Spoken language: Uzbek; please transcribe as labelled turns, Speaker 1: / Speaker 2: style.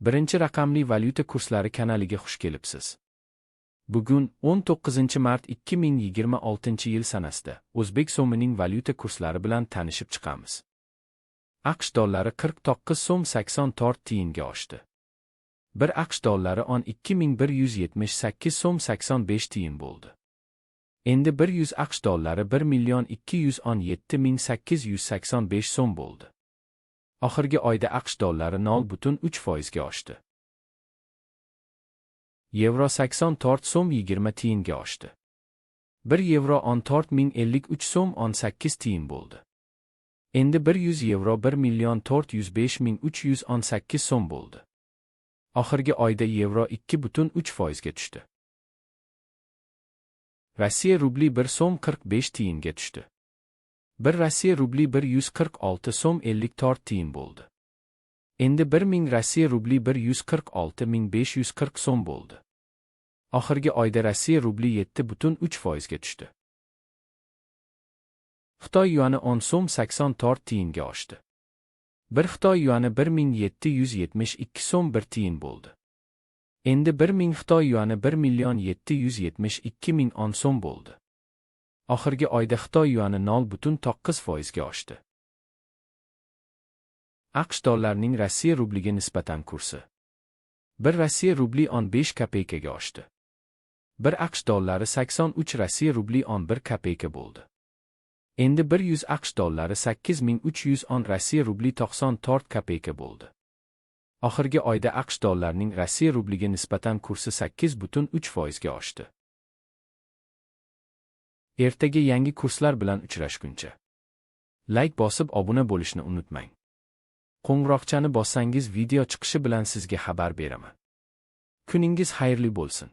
Speaker 1: Birinchi raqamli valyuta kurslari kanaliga xush kelibsiz. Bugun 19-mart 2026-yil sanasida O'zbek so'mining valyuta kurslari bilan tanishib chiqamiz. AQSh dollari 49 so'm 84 tiyinga oshdi. 1 AQSh dollari 2178 so'm 85 tiyin bo'ldi. Endi 100 AQSh dollari 1,217,885 so'm bo'ldi. Oxirgi oyda AQSh dollari 0,3% ga oshdi. Yevro 84 so'm 20 tiyinga oshdi. 1 yevro 14,053 so'm 18 tiyin bo'ldi. Endi 100 yevro 1,405,318 so'm bo'ldi. Oxirgi oyda yevro 2,3% ga tushdi. Rossiya rubli 1 so'm 45 tiyinga tushdi. 1 Rossiya rubli 146 so'm 54 tiyin bo'ldi. Endi 1000 Rossiya rubli 146,540 so'm bo'ldi. Oxirgi oyda Rossiya rubli 7,3% ga tushdi. Xitoy yuani 10 so'm 84 tiyinga oshdi. 1 Xitoy yuani 1772 so'm 1 tiyin bo'ldi. Endi 1000 Xitoy yuani 1,772,010 so'm bo'ldi. Oxirgi oyda Xitoy yuani 0,9% ga oshdi. AQSh dollarining Rossiya rubliga nisbatan kursi. 1 Rossiya rubli 15 kopeykaga oshdi. 1 AQSh dollari 83 Rossiya rubli 11 kopeyka bo'ldi. Endi 100 AQSh dollari 8310 Rossiya rubli 94 kopeyka bo'ldi. Oxirgi oyda AQSh dollarining Rossiya rubliga nisbatan kursi 8,3% ga oshdi. Ertaga yangi kurslar bilan uchrashguncha like bosib obuna bo'lishni unutmang. Qo'ng'iroqchani bossangiz video chiqishi bilan sizga xabar beraman. Kuningiz xayrli bo'lsin.